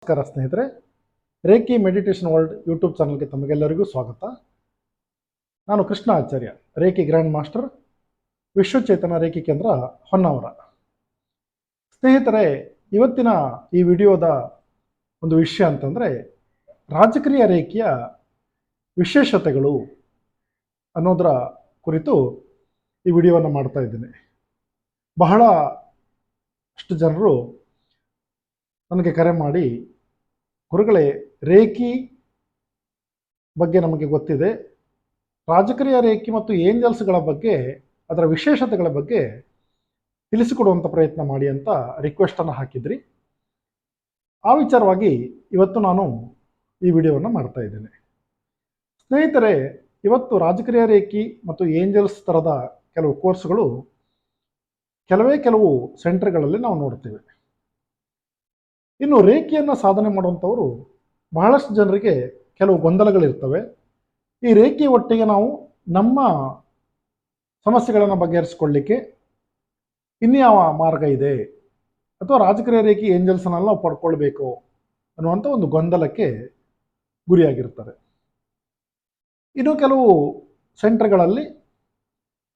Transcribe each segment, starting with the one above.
ನಮಸ್ಕಾರ ಸ್ನೇಹಿತರೆ, reiki meditation world YouTube ಚಾನಲ್ಗೆ ತಮಗೆಲ್ಲರಿಗೂ ಸ್ವಾಗತ. ನಾನು ಕೃಷ್ಣ ಆಚಾರ್ಯ, ರೇಖಿ ಗ್ರ್ಯಾಂಡ್ ಮಾಸ್ಟರ್, ವಿಶ್ವಚೇತನ ರೇಖಿ ಕೇಂದ್ರ, ಹೊನ್ನಾವರ. ಸ್ನೇಹಿತರೆ, ಇವತ್ತಿನ ಈ ವಿಡಿಯೋದ ಒಂದು ವಿಷಯ ಅಂತಂದರೆ ರಾಜಕೀಯ ರೇಖೆಯ ವಿಶೇಷತೆಗಳು ಅನ್ನೋದರ ಕುರಿತು ಈ ವಿಡಿಯೋವನ್ನು ಮಾಡ್ತಾ ಇದ್ದೇನೆ. ಬಹಳಷ್ಟು ಜನರು ನನಗೆ ಕರೆ ಮಾಡಿ, ಗುರುಗಳೇ, ರೇಖಿ ಬಗ್ಗೆ ನಮಗೆ ಗೊತ್ತಿದೆ, ರಾಜಕೀಯ ರೇಖಿ ಮತ್ತು ಏಂಜಲ್ಸ್ಗಳ ಬಗ್ಗೆ, ಅದರ ವಿಶೇಷತೆಗಳ ಬಗ್ಗೆ ತಿಳಿಸಿಕೊಡುವಂಥ ಪ್ರಯತ್ನ ಮಾಡಿ ಅಂತ ರಿಕ್ವೆಸ್ಟನ್ನು ಹಾಕಿದ್ರಿ. ಆ ವಿಚಾರವಾಗಿ ಇವತ್ತು ನಾನು ಈ ವಿಡಿಯೋವನ್ನು ಮಾಡ್ತಾ ಇದ್ದೇನೆ. ಸ್ನೇಹಿತರೆ, ಇವತ್ತು ರಾಜಕೀಯ ರೇಖಿ ಮತ್ತು ಏಂಜಲ್ಸ್ ಥರದ ಕೆಲವು ಕೋರ್ಸ್ಗಳು ಕೆಲವು ಸೆಂಟರ್ಗಳಲ್ಲಿ ನಾವು ನೋಡ್ತೇವೆ. ಇನ್ನು ರೇಖೆಯನ್ನು ಸಾಧನೆ ಮಾಡುವಂಥವರು ಬಹಳಷ್ಟು ಜನರಿಗೆ ಕೆಲವು ಗೊಂದಲಗಳಿರ್ತವೆ. ಈ ರೇಖೆ ಒಟ್ಟಿಗೆ ನಾವು ನಮ್ಮ ಸಮಸ್ಯೆಗಳನ್ನು ಬಗೆಹರಿಸಿಕೊಳ್ಳಿಕ್ಕೆ ಇನ್ಯಾವ ಮಾರ್ಗ ಇದೆ, ಅಥವಾ ರಾಜಕೀಯ ರೇಖೆ ಏಂಜಲ್ಸ್ನೆಲ್ಲ ನಾವು ಪಡ್ಕೊಳ್ಬೇಕು ಅನ್ನುವಂಥ ಒಂದು ಗೊಂದಲಕ್ಕೆ ಗುರಿಯಾಗಿರ್ತಾರೆ. ಇನ್ನು ಕೆಲವು ಸೆಂಟರ್ಗಳಲ್ಲಿ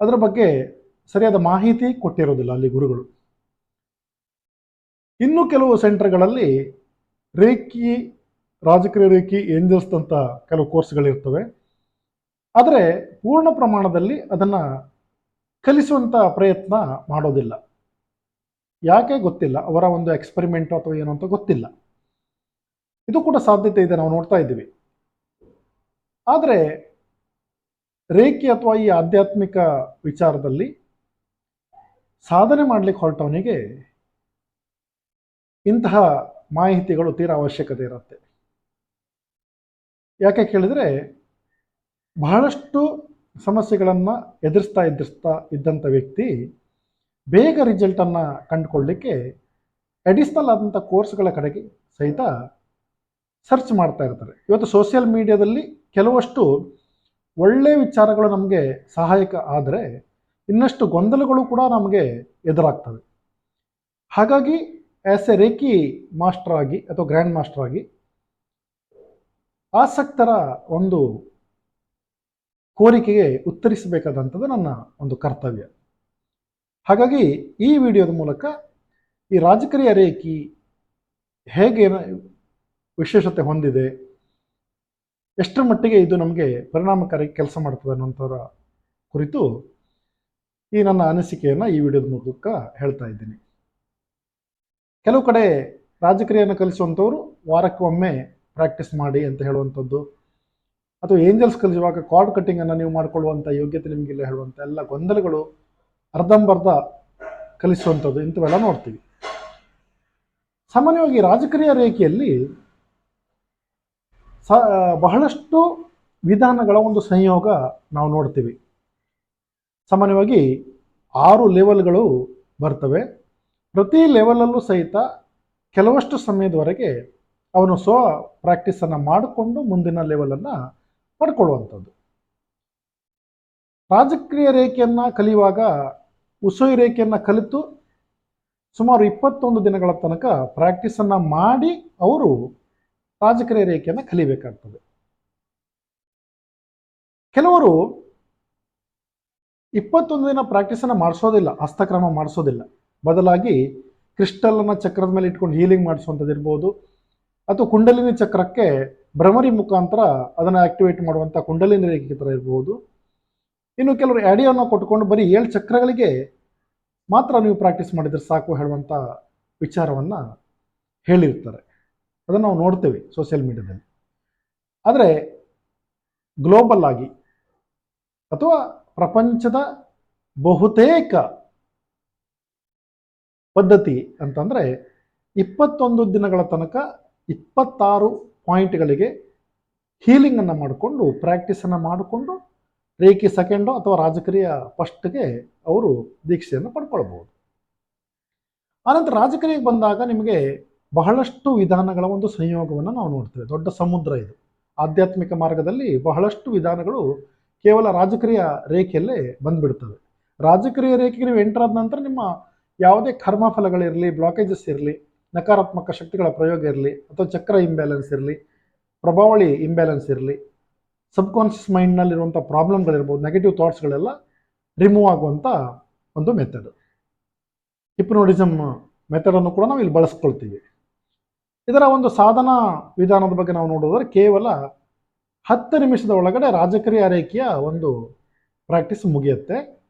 ಅದರ ಬಗ್ಗೆ ಸರಿಯಾದ ಮಾಹಿತಿ ಕೊಟ್ಟಿರೋದಿಲ್ಲ ಅಲ್ಲಿ ಗುರುಗಳು. ಇನ್ನು ಕೆಲವು ಸೆಂಟರ್ಗಳಲ್ಲಿ ರೇಖಿ, ರಾಜಕೀಯ ರೇಖಿ, ಏಂಜಲ್ಸ್ ಅಂತ ಕೆಲವು ಕೋರ್ಸ್ಗಳಿರ್ತವೆ. ಆದರೆ ಪೂರ್ಣ ಪ್ರಮಾಣದಲ್ಲಿ ಅದನ್ನು ಕಲಿಸುವಂಥ ಪ್ರಯತ್ನ ಮಾಡೋದಿಲ್ಲ. ಯಾಕೆ ಗೊತ್ತಿಲ್ಲ, ಅವರ ಒಂದು ಎಕ್ಸ್ಪೆರಿಮೆಂಟು ಅಥವಾ ಏನು ಅಂತ ಗೊತ್ತಿಲ್ಲ. ಇದು ಕೂಡ ಸಾಧ್ಯತೆ ಇದೆ, ನಾವು ನೋಡ್ತಾ ಇದ್ದೀವಿ. ಆದರೆ ರೇಖಿ ಅಥವಾ ಈ ಆಧ್ಯಾತ್ಮಿಕ ವಿಚಾರದಲ್ಲಿ ಸಾಧನೆ ಮಾಡಲಿಕ್ಕೆ ಹೊರಟವನಿಗೆ ಇಂತಹ ಮಾಹಿತಿಗಳು ತೀರಾ ಅವಶ್ಯಕತೆ ಇರುತ್ತೆ. ಯಾಕೆ ಕೇಳಿದರೆ, ಬಹಳಷ್ಟು ಸಮಸ್ಯೆಗಳನ್ನು ಎದುರಿಸ್ತಾ ಇದ್ದಂಥ ವ್ಯಕ್ತಿ ಬೇಗ ರಿಸಲ್ಟನ್ನು ಕಂಡುಕೊಳ್ಳಲಿಕ್ಕೆ ಅಡಿಷ್ನಲ್ ಆದಂಥ ಕೋರ್ಸ್ಗಳ ಕಡೆಗೆ ಸಹಿತ ಸರ್ಚ್ ಮಾಡ್ತಾ ಇರ್ತಾರೆ. ಇವತ್ತು ಸೋಷಿಯಲ್ ಮೀಡಿಯಾದಲ್ಲಿ ಕೆಲವಷ್ಟು ಒಳ್ಳೆಯ ವಿಚಾರಗಳು ನಮಗೆ ಸಹಾಯಕ ಆದರೆ ಇನ್ನಷ್ಟು ಗೊಂದಲಗಳು ಕೂಡ ನಮಗೆ ಎದುರಾಗ್ತವೆ. ಹಾಗಾಗಿ ಆ್ಯಸ್ ಎ ರೇಖಿ ಮಾಸ್ಟರ್ ಆಗಿ ಅಥವಾ ಗ್ರ್ಯಾಂಡ್ ಮಾಸ್ಟರ್ ಆಗಿ ಆಸಕ್ತರ ಒಂದು ಕೋರಿಕೆಗೆ ಉತ್ತರಿಸಬೇಕಾದಂಥದ್ದು ನನ್ನ ಒಂದು ಕರ್ತವ್ಯ. ಹಾಗಾಗಿ ಈ ವಿಡಿಯೋದ ಮೂಲಕ ಈ ರಾಜಕೀಯ ರೇಖಿ ಹೇಗೆ ವಿಶೇಷತೆ ಹೊಂದಿದೆ, ಎಷ್ಟರ ಮಟ್ಟಿಗೆ ಇದು ನಮಗೆ ಪರಿಣಾಮಕಾರಿ ಕೆಲಸ ಮಾಡ್ತದೆ ಅನ್ನೋಂಥರ ಕುರಿತು ಈ ನನ್ನ ಅನಿಸಿಕೆಯನ್ನು ಈ ವಿಡಿಯೋದ ಮೂಲಕ ಹೇಳ್ತಾ ಇದ್ದೀನಿ. ಕೆಲವು ಕಡೆ ರಾಜಕೀಯನ ಕಲಿಸುವಂಥವ್ರು ವಾರಕ್ಕೆ ಒಮ್ಮೆ ಪ್ರಾಕ್ಟೀಸ್ ಮಾಡಿ ಅಂತ ಹೇಳುವಂಥದ್ದು, ಅಥವಾ ಏಂಜಲ್ಸ್ ಕಲಿಸುವಾಗ ಕಾರ್ಡ್ ಕಟ್ಟಿಂಗನ್ನು ನೀವು ಮಾಡಿಕೊಳ್ಳುವಂಥ ಯೋಗ್ಯತೆ ನಿಮಗಿಲ್ಲ ಹೇಳುವಂಥ ಎಲ್ಲ ಗೊಂದಲಗಳು, ಅರ್ಧಂಬರ್ಧ ಕಲಿಸುವಂಥದ್ದು, ಇಂಥವೆಲ್ಲ ನೋಡ್ತೀವಿ. ಸಾಮಾನ್ಯವಾಗಿ ರಾಜಕೀಯ ರೇಖೆಯಲ್ಲಿ ಬಹಳಷ್ಟು ವಿಧಾನಗಳ ಒಂದು ಸಂಯೋಗ ನಾವು ನೋಡ್ತೀವಿ. ಸಾಮಾನ್ಯವಾಗಿ 6 ಲೆವೆಲ್ಗಳು ಬರ್ತವೆ. ಪ್ರತಿ ಲೆವೆಲಲ್ಲೂ ಸಹಿತ ಕೆಲವಷ್ಟು ಸಮಯದವರೆಗೆ ಅವನು ಪ್ರಾಕ್ಟೀಸನ್ನು ಮಾಡಿಕೊಂಡು ಮುಂದಿನ ಲೆವೆಲನ್ನು ಪಡ್ಕೊಳ್ಳುವಂಥದ್ದು. ರಾಜಕೀಯ ರೇಖೆಯನ್ನು ಕಲಿಯುವಾಗ ಉಸೋಯಿ ರೇಖೆಯನ್ನು ಕಲಿತು ಸುಮಾರು 21 ದಿನಗಳ ತನಕ ಪ್ರಾಕ್ಟೀಸನ್ನು ಮಾಡಿ ಅವರು ರಾಜಕೀಯ ರೇಖೆಯನ್ನು ಕಲಿಬೇಕಾಗ್ತದೆ. ಕೆಲವರು 21 ದಿನ ಪ್ರಾಕ್ಟೀಸನ್ನು ಮಾಡಿಸೋದಿಲ್ಲ, ಹಸ್ತಕ್ರಮ ಮಾಡಿಸೋದಿಲ್ಲ. ಬದಲಾಗಿ ಕ್ರಿಸ್ಟಲನ್ನು ಚಕ್ರದ ಮೇಲೆ ಇಟ್ಕೊಂಡು ಹೀಲಿಂಗ್ ಮಾಡಿಸುವಂಥದ್ದು ಇರ್ಬೋದು, ಅಥವಾ ಕುಂಡಲಿನಿ ಚಕ್ರಕ್ಕೆ ಭ್ರಮರಿ ಮುಖಾಂತರ ಅದನ್ನು ಆಕ್ಟಿವೇಟ್ ಮಾಡುವಂಥ ಕುಂಡಲಿನಿ ರೇಖೆ ಥರ ಇರ್ಬೋದು. ಇನ್ನು ಕೆಲವರು ಆಡಿಯೋನ ಕೊಟ್ಕೊಂಡು ಬರೀ 7 ಚಕ್ರಗಳಿಗೆ ಮಾತ್ರ ನೀವು ಪ್ರಾಕ್ಟೀಸ್ ಮಾಡಿದರೆ ಸಾಕು ಹೇಳುವಂಥ ವಿಚಾರವನ್ನು ಹೇಳಿರ್ತಾರೆ. ಅದನ್ನು ನಾವು ನೋಡ್ತೇವೆ ಸೋಷಿಯಲ್ ಮೀಡಿಯಾದಲ್ಲಿ. ಆದರೆ ಗ್ಲೋಬಲ್ ಆಗಿ ಅಥವಾ ಪ್ರಪಂಚದ ಬಹುತೇಕ ಪದ್ಧತಿ ಅಂತಂದರೆ 21 ದಿನಗಳ ತನಕ 26 ಪಾಯಿಂಟ್ಗಳಿಗೆ ಹೀಲಿಂಗನ್ನು ಮಾಡಿಕೊಂಡು ಪ್ರಾಕ್ಟೀಸನ್ನು ಮಾಡಿಕೊಂಡು ರೇಖಿ ಸೆಕೆಂಡು ಅಥವಾ ರಾಜಕೀಯ ಫಸ್ಟ್ಗೆ ಅವರು ದೀಕ್ಷೆಯನ್ನು ಪಡ್ಕೊಳ್ಬೋದು. ಆನಂತರ ರಾಜಕೀಯಕ್ಕೆ ಬಂದಾಗ ನಿಮಗೆ ಬಹಳಷ್ಟು ವಿಧಾನಗಳ ಒಂದು ಸಂಯೋಗವನ್ನು ನಾವು ನೋಡ್ತೇವೆ. ದೊಡ್ಡ ಸಮುದ್ರ ಇದು. ಆಧ್ಯಾತ್ಮಿಕ ಮಾರ್ಗದಲ್ಲಿ ಬಹಳಷ್ಟು ವಿಧಾನಗಳು ಕೇವಲ ರಾಜಕೀಯ ರೇಖೆಯಲ್ಲೇ ಬಂದ್ಬಿಡ್ತವೆ. ರಾಜಕೀಯ ರೇಖೆಗೆ ನೀವು ಎಂಟರ್ ಆದ ನಂತರ ನಿಮ್ಮ ಯಾವುದೇ ಕರ್ಮಫಲಗಳಿರಲಿ, ಬ್ಲಾಕೇಜಸ್ ಇರಲಿ, ನಕಾರಾತ್ಮಕ ಶಕ್ತಿಗಳ ಪ್ರಯೋಗ ಇರಲಿ, ಅಥವಾ ಚಕ್ರ ಇಂಬ್ಯಾಲೆನ್ಸ್ ಇರಲಿ, ಪ್ರಭಾವಳಿ ಇಂಬ್ಯಾಲೆನ್ಸ್ ಇರಲಿ, ಸಬ್ಕಾನ್ಷಿಯಸ್ ಮೈಂಡ್ನಲ್ಲಿರುವಂಥ ಪ್ರಾಬ್ಲಮ್ಗಳಿರ್ಬೋದು, ನೆಗೆಟಿವ್ ಥಾಟ್ಸ್ಗಳೆಲ್ಲ ರಿಮೂವ್ ಆಗುವಂಥ ಒಂದು ಮೆಥಡ್. ಹಿಪ್ನೋಟಿಸಮ್ ಮೆಥಡನ್ನು ಕೂಡ ನಾವು ಇಲ್ಲಿ ಬಳಸ್ಕೊಳ್ತೀವಿ. ಇದರ ಒಂದು ಸಾಧನಾ ವಿಧಾನದ ಬಗ್ಗೆ ನಾವು ನೋಡೋದಾದ್ರೆ ಕೇವಲ 10 ನಿಮಿಷದ ಒಳಗಡೆ ರಾಜಕೀಯ ರೇಖೆಯ ಒಂದು ಪ್ರಾಕ್ಟೀಸ್ ಮುಗಿಯುತ್ತೆ.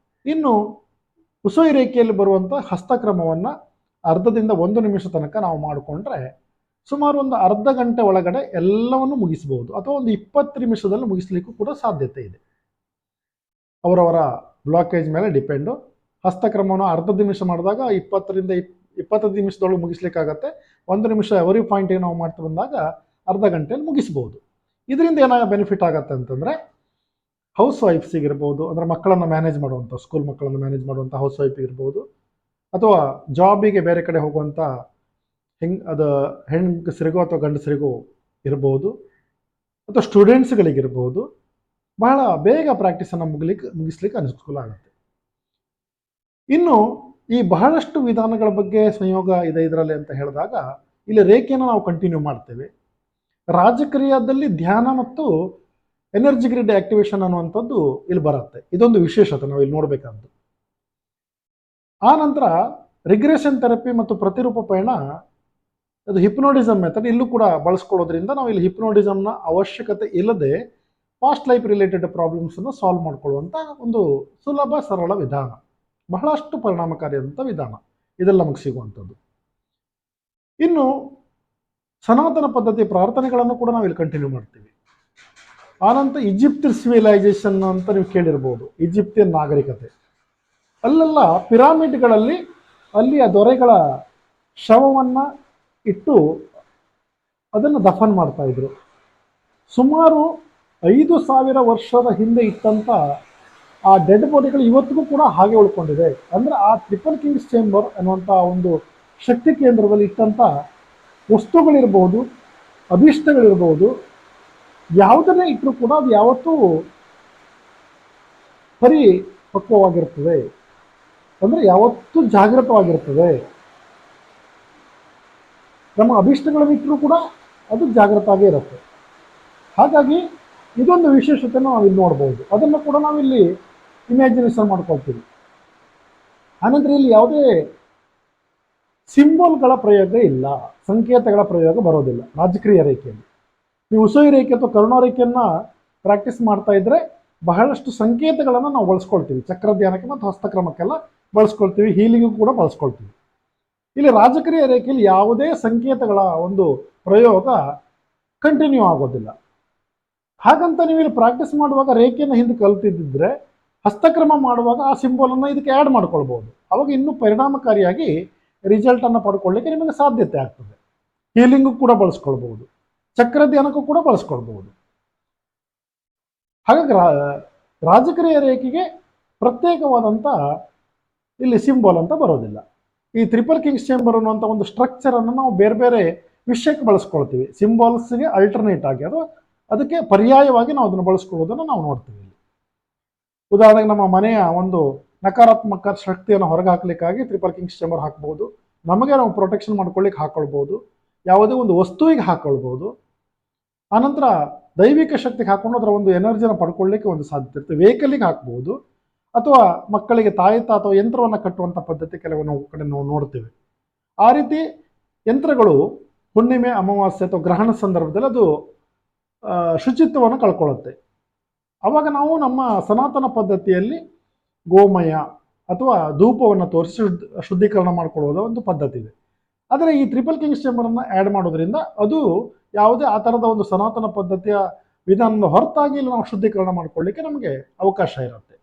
ಇನ್ನು ಉಸುಯಿ ರೇಖೆಯಲ್ಲಿ ಬರುವಂಥ ಹಸ್ತಕ್ರಮವನ್ನು ಅರ್ಧದಿಂದ 1 ನಿಮಿಷ ತನಕ ನಾವು ಮಾಡಿಕೊಂಡ್ರೆ ಸುಮಾರು ಒಂದು ಅರ್ಧ ಗಂಟೆ ಒಳಗಡೆ ಎಲ್ಲವನ್ನು ಮುಗಿಸ್ಬೋದು, ಅಥವಾ ಒಂದು 20 ನಿಮಿಷದಲ್ಲಿ ಮುಗಿಸ್ಲಿಕ್ಕೂ ಕೂಡ ಸಾಧ್ಯತೆ ಇದೆ. ಅವರವರ ಬ್ಲಾಕೇಜ್ ಮೇಲೆ ಡಿಪೆಂಡು. ಹಸ್ತಕ್ರಮವನ್ನು ಅರ್ಧ ನಿಮಿಷ ಮಾಡಿದಾಗ 20ರಿಂದ 25 ನಿಮಿಷದೊಳಗೆ ಮುಗಿಸ್ಲಿಕ್ಕಾಗತ್ತೆ. 1 ನಿಮಿಷ ಎವರಿ ಪಾಯಿಂಟಿಗೆ ನಾವು ಮಾಡ್ತಾ ಬಂದಾಗ ಅರ್ಧ ಗಂಟೆಯಲ್ಲಿ ಮುಗಿಸ್ಬೋದು. ಇದರಿಂದ ಏನಾಗ ಬೆನಿಫಿಟ್ ಆಗುತ್ತೆ ಅಂತಂದರೆ, ಹೌಸ್ ವೈಫ್ಸಿಗಿರ್ಬೋದು, ಅಂದರೆ ಮಕ್ಕಳನ್ನು ಮ್ಯಾನೇಜ್ ಮಾಡುವಂಥ, ಸ್ಕೂಲ್ ಮಕ್ಕಳನ್ನು ಮ್ಯಾನೇಜ್ ಮಾಡುವಂಥ ಹೌಸ್ ವೈಫಿಗಿರ್ಬೋದು, ಅಥವಾ ಜಾಬಿಗೆ ಬೇರೆ ಕಡೆ ಹೋಗುವಂಥ ಹೆಂಗಸರಿಗೋ ಅಥವಾ ಗಂಡಸರಿಗೋ ಇರ್ಬೋದು, ಅಥವಾ ಸ್ಟೂಡೆಂಟ್ಸ್ಗಳಿಗಿರ್ಬೋದು, ಬಹಳ ಬೇಗ ಪ್ರಾಕ್ಟೀಸನ್ನು ಮುಗಿಸ್ಲಿಕ್ಕೆ ಅನುಕೂಲ ಆಗುತ್ತೆ. ಇನ್ನು ಈ ಬಹಳಷ್ಟು ವಿಧಾನಗಳ ಬಗ್ಗೆ ಸಂಯೋಗ ಇದೆ ಇದರಲ್ಲಿ ಅಂತ ಹೇಳಿದಾಗ, ಇಲ್ಲಿ ರೇಖೆಯನ್ನು ನಾವು ಕಂಟಿನ್ಯೂ ಮಾಡ್ತೇವೆ. ರಾಜಕ್ರಿಯಾದಲ್ಲಿ ಧ್ಯಾನ ಮತ್ತು ಎನರ್ಜಿ ಗ್ರಿಡ್ ಆಕ್ಟಿವೇಶನ್ ಅನ್ನುವಂಥದ್ದು ಇಲ್ಲಿ ಬರುತ್ತೆ. ಇದೊಂದು ವಿಶೇಷತೆ ನಾವು ಇಲ್ಲಿ ನೋಡಬೇಕಾದ್ದು. ಆ ನಂತರ ರಿಗ್ರೆಷನ್ ಥೆರಪಿ ಮತ್ತು ಪ್ರತಿರೂಪ ಪಯಣ, ಅದು ಹಿಪ್ನೋಟಿಸಮ್ ಮೆಥಡ್ ಇಲ್ಲೂ ಕೂಡ ಬಳಸ್ಕೊಳ್ಳೋದ್ರಿಂದ ನಾವು ಇಲ್ಲಿ ಹಿಪ್ನೋಟಿಸಮ್ನ ಅವಶ್ಯಕತೆ ಇಲ್ಲದೆ ಪಾಸ್ಟ್ ಲೈಫ್ ರಿಲೇಟೆಡ್ ಪ್ರಾಬ್ಲಮ್ಸನ್ನು ಸಾಲ್ವ್ ಮಾಡ್ಕೊಳ್ಳುವಂಥ ಒಂದು ಸುಲಭ ಸರಳ ವಿಧಾನ, ಬಹಳಷ್ಟು ಪರಿಣಾಮಕಾರಿಯಾದಂಥ ವಿಧಾನ ಇದೆಲ್ಲ ನಮಗೆ ಸಿಗುವಂಥದ್ದು. ಇನ್ನು ಸನಾತನ ಪದ್ಧತಿ ಪ್ರಾರ್ಥನೆಗಳನ್ನು ಕೂಡ ನಾವು ಇಲ್ಲಿ ಕಂಟಿನ್ಯೂ ಮಾಡ್ತೀವಿ. ಆನಂತರ ಈಜಿಪ್ಟ್ ಸಿವಿಲೈಸೇಷನ್ ಅಂತ ನೀವು ಕೇಳಿರ್ಬೋದು, ಈಜಿಪ್ತಿಯನ್ ನಾಗರಿಕತೆ. ಅಲ್ಲೆಲ್ಲ ಪಿರಾಮಿಡ್ಗಳಲ್ಲಿ ಅಲ್ಲಿಯ ದೊರೆಗಳ ಶವವನ್ನು ಇಟ್ಟು ಅದನ್ನು ದಫನ್ ಮಾಡ್ತಾ ಇದ್ರು. ಸುಮಾರು 5,000 ವರ್ಷದ ಹಿಂದೆ ಇಟ್ಟಂಥ ಆ ಡೆಡ್ ಬಾಡಿಗಳು ಇವತ್ತಿಗೂ ಕೂಡ ಹಾಗೆ ಉಳ್ಕೊಂಡಿದೆ. ಅಂದರೆ ಆ ಟ್ರಿಪಲ್ ಕಿಂಗ್ಸ್ ಚೇಂಬರ್ ಅನ್ನುವಂಥ ಒಂದು ಶಕ್ತಿ ಕೇಂದ್ರದಲ್ಲಿ ಇಟ್ಟಂಥ ವಸ್ತುಗಳಿರ್ಬೋದು, ಅಭೀಷ್ಟಗಳಿರ್ಬೋದು, ಯಾವುದನ್ನೇ ಇಟ್ಟರೂ ಕೂಡ ಅದು ಯಾವತ್ತೂ ಪರಿಪಕ್ವವಾಗಿರ್ತದೆ, ಅಂದರೆ ಯಾವತ್ತೂ ಜಾಗೃತವಾಗಿರ್ತದೆ. ನಮ್ಮ ಅಭೀಷ್ಟಗಳನ್ನು ಇಟ್ಟರೂ ಕೂಡ ಅದು ಜಾಗೃತ ಆಗೇ ಇರುತ್ತೆ. ಹಾಗಾಗಿ ಇದೊಂದು ವಿಶೇಷತೆಯನ್ನು ನಾವು ಇಲ್ಲಿ ನೋಡ್ಬೋದು. ಅದನ್ನು ಕೂಡ ನಾವಿಲ್ಲಿ ಇಮ್ಯಾಜಿನೇಷನ್ ಮಾಡ್ಕೊಳ್ತೀವಿ. ಆನಂತರ ಇಲ್ಲಿ ಯಾವುದೇ ಸಿಂಬಲ್ಗಳ ಪ್ರಯೋಗ ಇಲ್ಲ, ಸಂಕೇತಗಳ ಪ್ರಯೋಗ ಬರೋದಿಲ್ಲ ರಾಜಕೀಯ ರೇಖೆಯಲ್ಲಿ. ನೀವು ಉಸುಯಿ ರೇಖೆ ಅಥವಾ ಕರುಣಾ ರೇಖೆಯನ್ನು ಪ್ರಾಕ್ಟೀಸ್ ಮಾಡ್ತಾ ಇದ್ರೆ ಬಹಳಷ್ಟು ಸಂಕೇತಗಳನ್ನು ನಾವು ಬಳಸ್ಕೊಳ್ತೀವಿ. ಚಕ್ರ ಧ್ಯಾನಕ್ಕೆ ಮತ್ತು ಹಸ್ತಕ್ರಮಕ್ಕೆಲ್ಲ ಬಳಸ್ಕೊಳ್ತೀವಿ, ಹೀಲಿಂಗು ಕೂಡ ಬಳಸ್ಕೊಳ್ತೀವಿ. ಇಲ್ಲಿ ರಾಜಕೀಯ ರೇಖೆಯಲ್ಲಿ ಯಾವುದೇ ಸಂಕೇತಗಳ ಒಂದು ಪ್ರಯೋಗ ಕಂಟಿನ್ಯೂ ಆಗೋದಿಲ್ಲ. ಹಾಗಂತ ನೀವು ಇಲ್ಲಿ ಪ್ರಾಕ್ಟೀಸ್ ಮಾಡುವಾಗ ರೇಖೆಯನ್ನು ಹಿಂದೆ ಕಲ್ತಿದ್ದರೆ ಹಸ್ತಕ್ರಮ ಮಾಡುವಾಗ ಆ ಸಿಂಬಲನ್ನು ಇದಕ್ಕೆ ಆ್ಯಡ್ ಮಾಡ್ಕೊಳ್ಬೋದು. ಅವಾಗ ಇನ್ನೂ ಪರಿಣಾಮಕಾರಿಯಾಗಿ ರಿಸಲ್ಟನ್ನು ಪಡ್ಕೊಳ್ಳಿಕ್ಕೆ ನಿಮಗೆ ಸಾಧ್ಯತೆ ಆಗ್ತದೆ. ಹೀಲಿಂಗು ಕೂಡ ಬಳಸ್ಕೊಳ್ಬೋದು, ಚಕ್ರ ಧ್ಯಾನಕ್ಕೂ ಕೂಡ ಬಳಸ್ಕೊಳ್ಬೋದು. ಹಾಗಾಗಿ ರಾಜಕೀಯ ರೇಖೆಗೆ ಪ್ರತ್ಯೇಕವಾದಂಥ ಇಲ್ಲಿ ಸಿಂಬಲ್ ಅಂತ ಬರೋದಿಲ್ಲ. ಈ ಟ್ರಿಪಲ್ ಕಿಂಗ್ಸ್ ಚೇಂಬರ್ ಅನ್ನುವಂಥ ಒಂದು ಸ್ಟ್ರಕ್ಚರನ್ನು ನಾವು ಬೇರೆ ಬೇರೆ ವಿಷಯಕ್ಕೆ ಬಳಸ್ಕೊಳ್ತೀವಿ. ಸಿಂಬಲ್ಸ್ಗೆ ಅಲ್ಟರ್ನೇಟ್ ಆಗಿ, ಅದು ಅದಕ್ಕೆ ಪರ್ಯಾಯವಾಗಿ ನಾವು ಅದನ್ನು ಬಳಸ್ಕೊಳ್ಳೋದನ್ನು ನಾವು ನೋಡ್ತೀವಿ. ಉದಾಹರಣೆಗೆ ನಮ್ಮ ಮನೆಯ ಒಂದು ನಕಾರಾತ್ಮಕ ಶಕ್ತಿಯನ್ನು ಹೊರಗೆ ಹಾಕಲಿಕ್ಕಾಗಿ ಟ್ರಿಪಲ್ ಕಿಂಗ್ಸ್ ಚೇಂಬರ್ ಹಾಕ್ಬೋದು. ನಮಗೆ ನಾವು ಪ್ರೊಟೆಕ್ಷನ್ ಮಾಡ್ಕೊಳ್ಳಿಕ್ಕೆ ಹಾಕೊಳ್ಬೋದು, ಯಾವುದೇ ಒಂದು ವಸ್ತುವಿಗೆ ಹಾಕೊಳ್ಬೋದು. ಆನಂತರ ದೈವಿಕ ಶಕ್ತಿಗೆ ಹಾಕೊಂಡು ಅದರ ಒಂದು ಎನರ್ಜಿನ ಪಡ್ಕೊಳ್ಳಿಕ್ಕೆ ಒಂದು ಸಾಧ್ಯತೆ ಇರುತ್ತೆ. ವೆಹಿಕಲಿಗೆ ಹಾಕ್ಬೋದು, ಅಥವಾ ಮಕ್ಕಳಿಗೆ ತಾಯಿತ ಅಥವಾ ಯಂತ್ರವನ್ನು ಕಟ್ಟುವಂಥ ಪದ್ಧತಿ ಕೆಲವೊಂದು ಕಡೆ ನಾವು ನೋಡ್ತೀವಿ. ಆ ರೀತಿ ಯಂತ್ರಗಳು ಹುಣ್ಣಿಮೆ, ಅಮಾವಾಸ್ಯೆ ಅಥವಾ ಗ್ರಹಣ ಸಂದರ್ಭದಲ್ಲಿ ಅದು ಶುಚಿತ್ವವನ್ನು ಕಳ್ಕೊಳ್ಳುತ್ತೆ. ಆವಾಗ ನಾವು ನಮ್ಮ ಸನಾತನ ಪದ್ಧತಿಯಲ್ಲಿ ಗೋಮಯ ಅಥವಾ ಧೂಪವನ್ನು ತೋರಿಸಿ ಶುದ್ಧೀಕರಣ ಮಾಡಿಕೊಳ್ಳುವುದ ಒಂದು ಪದ್ಧತಿ ಇದೆ. ಆದರೆ ಈ ಟ್ರಿಪಲ್ ಕಿಂಗ್ಸ್ ಚೇಂಬರನ್ನು ಆ್ಯಡ್ ಮಾಡೋದ್ರಿಂದ ಅದು ಯಾವುದೇ ಆ ಥರದ ಒಂದು ಸನಾತನ ಪದ್ಧತಿಯ ವಿಧಾನದ ಹೊರತಾಗಿ ಇಲ್ಲಿ ನಾವು ಶುದ್ಧೀಕರಣ ಮಾಡಿಕೊಳ್ಳಿಕ್ಕೆ ನಮಗೆ ಅವಕಾಶ ಇರುತ್ತೆ.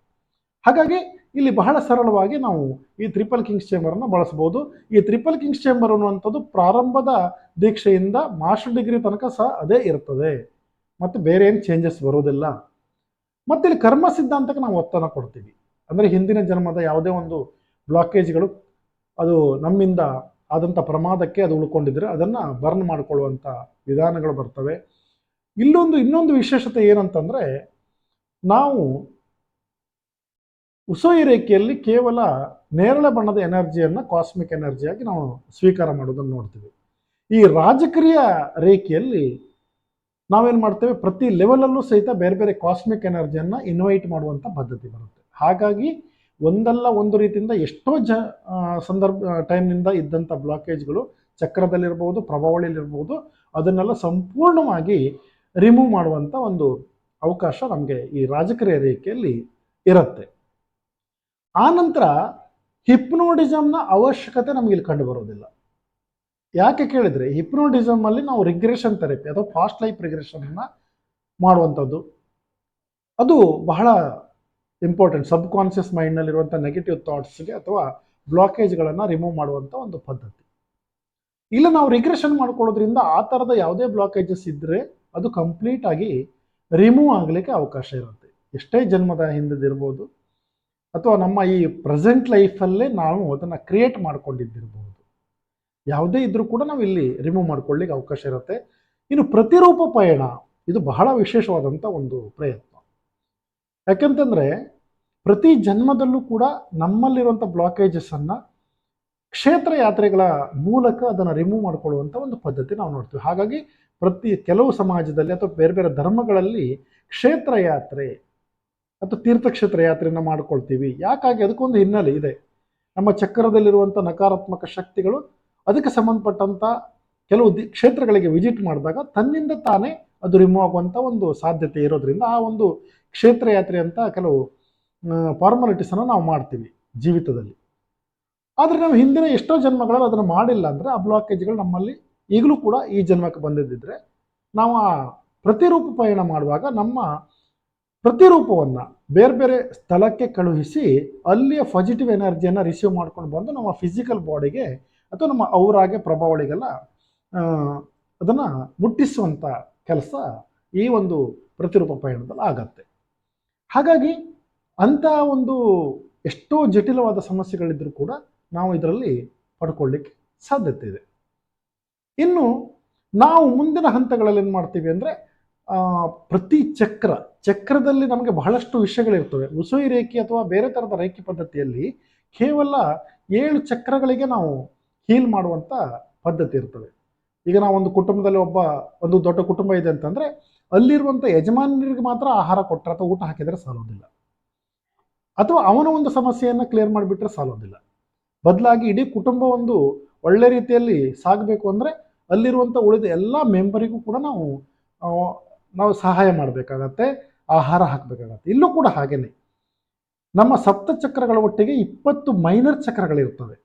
ಹಾಗಾಗಿ ಇಲ್ಲಿ ಬಹಳ ಸರಳವಾಗಿ ನಾವು ಈ ಟ್ರಿಪಲ್ ಕಿಂಗ್ಸ್ ಚೇಂಬರನ್ನು ಬಳಸ್ಬೋದು. ಈ ಟ್ರಿಪಲ್ ಕಿಂಗ್ಸ್ ಚೇಂಬರ್ ಅನ್ನುವಂಥದ್ದು ಪ್ರಾರಂಭದ ದೀಕ್ಷೆಯಿಂದ ಮಾಸ್ಟರ್ ಡಿಗ್ರಿ ತನಕ ಸಹ ಅದೇ ಇರ್ತದೆ, ಮತ್ತು ಬೇರೆ ಏನು ಚೇಂಜಸ್ ಬರೋದಿಲ್ಲ. ಮತ್ತು ಇಲ್ಲಿ ಕರ್ಮ ಸಿದ್ಧಾಂತಕ್ಕೆ ನಾವು ಒತ್ತನ್ನು ಕೊಡ್ತೀವಿ. ಅಂದರೆ ಹಿಂದಿನ ಜನ್ಮದ ಯಾವುದೇ ಒಂದು ಬ್ಲಾಕೇಜ್ಗಳು ಅದು ನಮ್ಮಿಂದ ಆದಂಥ ಪ್ರಮಾದಕ್ಕೆ ಅದು ಉಳ್ಕೊಂಡಿದ್ರೆ ಅದನ್ನು ಬರ್ನ್ ಮಾಡಿಕೊಳ್ಳುವಂಥ ವಿಧಾನಗಳು ಬರ್ತವೆ. ಇನ್ನೊಂದು ವಿಶೇಷತೆ ಏನಂತಂದರೆ, ನಾವು ಉಸುಯಿ ರೇಖೆಯಲ್ಲಿ ಕೇವಲ ನೇರಳೆ ಬಣ್ಣದ ಎನರ್ಜಿಯನ್ನು ಕಾಸ್ಮಿಕ್ ಎನರ್ಜಿಯಾಗಿ ನಾವು ಸ್ವೀಕಾರ ಮಾಡೋದನ್ನು ನೋಡ್ತೀವಿ. ಈ ರಾಜಕೀಯ ರೇಖೆಯಲ್ಲಿ ನಾವೇನು ಮಾಡ್ತೇವೆ, ಪ್ರತಿ ಲೆವೆಲಲ್ಲೂ ಸಹಿತ ಬೇರೆ ಬೇರೆ ಕಾಸ್ಮಿಕ್ ಎನರ್ಜಿಯನ್ನು ಇನ್ವೈಟ್ ಮಾಡುವಂಥ ಪದ್ಧತಿ ಬರುತ್ತೆ. ಹಾಗಾಗಿ ಒಂದಲ್ಲ ಒಂದು ರೀತಿಯಿಂದ ಎಷ್ಟೋ ಟೈಮ್ನಿಂದ ಇದ್ದಂಥ ಬ್ಲಾಕೇಜ್ಗಳು ಚಕ್ರದಲ್ಲಿರ್ಬೋದು, ಪ್ರಭಾವಳಿಲಿರ್ಬೋದು, ಅದನ್ನೆಲ್ಲ ಸಂಪೂರ್ಣವಾಗಿ ರಿಮೂವ್ ಮಾಡುವಂಥ ಒಂದು ಅವಕಾಶ ನಮಗೆ ಈ ರಾಜಕೀಯ ರೇಖೆಯಲ್ಲಿ ಇರುತ್ತೆ. ಆ ನಂತರ ಹಿಪ್ನೋಟಿಸಮ್ನ ಅವಶ್ಯಕತೆ ನಮಗೆ ಇಲ್ಲಿ ಕಂಡು ಬರೋದಿಲ್ಲ. ಯಾಕೆ ಕೇಳಿದರೆ, ಹಿಪ್ನೋಟಿಸಮಲ್ಲಿ ನಾವು ರಿಗ್ರೆಷನ್ ಥೆರಪಿ ಅಥವಾ ಫಾಸ್ಟ್ ಲೈಫ್ ರಿಗ್ರೆಷನ್ನ ಮಾಡುವಂಥದ್ದು, ಅದು ಬಹಳ ಇಂಪಾರ್ಟೆಂಟ್. ಸಬ್ ಕಾನ್ಷಿಯಸ್ ಮೈಂಡ್ನಲ್ಲಿರುವಂಥ ನೆಗೆಟಿವ್ ಥಾಟ್ಸ್ಗೆ ಅಥವಾ ಬ್ಲಾಕೇಜ್ಗಳನ್ನು ರಿಮೂವ್ ಮಾಡುವಂಥ ಒಂದು ಪದ್ಧತಿ. ಇಲ್ಲ ನಾವು ರಿಗ್ರೆಷನ್ ಮಾಡ್ಕೊಳ್ಳೋದ್ರಿಂದ ಆ ಥರದ ಯಾವುದೇ ಬ್ಲಾಕೇಜಸ್ ಇದ್ದರೆ ಅದು ಕಂಪ್ಲೀಟಾಗಿ ರಿಮೂವ್ ಆಗಲಿಕ್ಕೆ ಅವಕಾಶ ಇರುತ್ತೆ. ಎಷ್ಟೇ ಜನ್ಮದ ಹಿಂದಿದಿರ್ಬೋದು ಅಥವಾ ನಮ್ಮ ಈ ಪ್ರೆಸೆಂಟ್ ಲೈಫಲ್ಲೇ ನಾವು ಅದನ್ನು ಕ್ರಿಯೇಟ್ ಮಾಡ್ಕೊಂಡಿದ್ದಿರ್ಬೋದು, ಯಾವುದೇ ಇದ್ರೂ ಕೂಡ ನಾವು ಇಲ್ಲಿ ರಿಮೂವ್ ಮಾಡ್ಕೊಳ್ಳಿಕ್ಕೆ ಅವಕಾಶ ಇರುತ್ತೆ. ಇನ್ನು ಪ್ರತಿರೂಪ ಪಯಣ, ಇದು ಬಹಳ ವಿಶೇಷವಾದಂಥ ಒಂದು ಪ್ರಯತ್ನ. ಯಾಕೆಂತಂದರೆ ಪ್ರತಿ ಜನ್ಮದಲ್ಲೂ ಕೂಡ ನಮ್ಮಲ್ಲಿರುವಂಥ ಬ್ಲಾಕೇಜಸನ್ನು ಕ್ಷೇತ್ರ ಯಾತ್ರೆಗಳ ಮೂಲಕ ಅದನ್ನು ರಿಮೂವ್ ಮಾಡಿಕೊಳ್ಳುವಂಥ ಒಂದು ಪದ್ಧತಿ ನಾವು ನೋಡ್ತೀವಿ. ಹಾಗಾಗಿ ಕೆಲವು ಸಮಾಜದಲ್ಲಿ ಅಥವಾ ಬೇರೆ ಬೇರೆ ಧರ್ಮಗಳಲ್ಲಿ ಕ್ಷೇತ್ರ ಯಾತ್ರೆ ಅಥವಾ ತೀರ್ಥಕ್ಷೇತ್ರ ಯಾತ್ರೆಯನ್ನು ಮಾಡ್ಕೊಳ್ತೀವಿ. ಯಾಕಾಗಿ? ಅದಕ್ಕೊಂದು ಹಿನ್ನೆಲೆ ಇದೆ. ನಮ್ಮ ಚಕ್ರದಲ್ಲಿರುವಂಥ ನಕಾರಾತ್ಮಕ ಶಕ್ತಿಗಳು ಅದಕ್ಕೆ ಸಂಬಂಧಪಟ್ಟಂಥ ಕೆಲವು ಕ್ಷೇತ್ರಗಳಿಗೆ ವಿಸಿಟ್ ಮಾಡಿದಾಗ ತನ್ನಿಂದ ತಾನೇ ಅದು ರಿಮೂವ್ ಆಗುವಂಥ ಒಂದು ಸಾಧ್ಯತೆ ಇರೋದ್ರಿಂದ ಆ ಒಂದು ಕ್ಷೇತ್ರ ಯಾತ್ರೆ ಅಂತ ಕೆಲವು ಫಾರ್ಮಾಲಿಟೀಸನ್ನು ನಾವು ಮಾಡ್ತೀವಿ ಜೀವಿತದಲ್ಲಿ. ಆದರೆ ನಾವು ಹಿಂದಿನ ಎಷ್ಟೋ ಜನ್ಮಗಳಲ್ಲಿ ಅದನ್ನು ಮಾಡಿಲ್ಲ ಅಂದರೆ ಆ ಬ್ಲಾಕೇಜ್ಗಳು ನಮ್ಮಲ್ಲಿ ಈಗಲೂ ಕೂಡ ಈ ಜನ್ಮಕ್ಕೆ ಬಂದಿದ್ದರೆ ನಾವು ಆ ಪ್ರತಿರೂಪ ಪಯಣ ಮಾಡುವಾಗ ನಮ್ಮ ಪ್ರತಿರೂಪವನ್ನು ಬೇರೆ ಬೇರೆ ಸ್ಥಳಕ್ಕೆ ಕಳುಹಿಸಿ ಅಲ್ಲಿಯ ಪಾಸಿಟಿವ್ ಎನರ್ಜಿಯನ್ನು ರಿಸೀವ್ ಮಾಡ್ಕೊಂಡು ಬಂದು ನಮ್ಮ ಫಿಸಿಕಲ್ ಬಾಡಿಗೆ ಅಥವಾ ನಮ್ಮ ಔರಾಗೆ ಪ್ರಭಾವಳಿಗೆಲ್ಲ ಅದನ್ನು ಮುಟ್ಟಿಸುವಂಥ ಕೆಲಸ ಈ ಒಂದು ಪ್ರತಿರೂಪ ಪಯಣದಲ್ಲಿ ಆಗತ್ತೆ. ಹಾಗಾಗಿ ಅಂಥ ಒಂದು ಎಷ್ಟೋ ಜಟಿಲವಾದ ಸಮಸ್ಯೆಗಳಿದ್ದರೂ ಕೂಡ ನಾವು ಇದರಲ್ಲಿ ಪಡ್ಕೊಳ್ಳಿಕ್ಕೆ ಸಾಧ್ಯತೆ ಇದೆ. ಇನ್ನು ನಾವು ಮುಂದಿನ ಹಂತಗಳಲ್ಲಿ ಏನು ಮಾಡ್ತೀವಿ ಅಂದರೆ, ಪ್ರತಿ ಚಕ್ರದಲ್ಲಿ ನಮಗೆ ಬಹಳಷ್ಟು ವಿಷಯಗಳಿರ್ತವೆ. ಉಸುಯಿ ರೇಖೆ ಅಥವಾ ಬೇರೆ ಥರದ ರೇಖೆ ಪದ್ಧತಿಯಲ್ಲಿ ಕೇವಲ 7 ಚಕ್ರಗಳಿಗೆ ನಾವು ಹೀಲ್ ಮಾಡುವಂಥ ಪದ್ಧತಿ ಇರ್ತವೆ. ಈಗ ನಾವು ಒಂದು ಕುಟುಂಬದಲ್ಲಿ ಒಂದು ದೊಡ್ಡ ಕುಟುಂಬ ಇದೆ ಅಂತಂದರೆ ಅಲ್ಲಿರುವಂಥ ಯಜಮಾನರಿಗೆ ಮಾತ್ರ ಆಹಾರ ಕೊಟ್ಟರೆ ಅಥವಾ ಊಟ ಹಾಕಿದರೆ ಸಾಲೋದಿಲ್ಲ, ಅಥವಾ ಅವನ ಒಂದು ಸಮಸ್ಯೆಯನ್ನು ಕ್ಲಿಯರ್ ಮಾಡಿಬಿಟ್ರೆ ಸಾಲೋದಿಲ್ಲ. ಬದಲಾಗಿ ಇಡೀ ಕುಟುಂಬ ಒಂದು ಒಳ್ಳೆ ರೀತಿಯಲ್ಲಿ ಸಾಗಬೇಕು ಅಂದರೆ ಅಲ್ಲಿರುವಂಥ ಉಳಿದ ಎಲ್ಲ ಮೆಂಬರಿಗೂ ಕೂಡ ನಾವು ಸಹಾಯ ಮಾಡಬೇಕಾಗತ್ತೆ, ಆಹಾರ ಹಾಕಬೇಕಾಗತ್ತೆ. ಇಲ್ಲೂ ಕೂಡ ಹಾಗೇನೆ ನಮ್ಮ ಸಪ್ತ ಚಕ್ರಗಳ ಒಟ್ಟಿಗೆ 20 ಮೈನರ್ ಚಕ್ರಗಳಿರ್ತವೆ.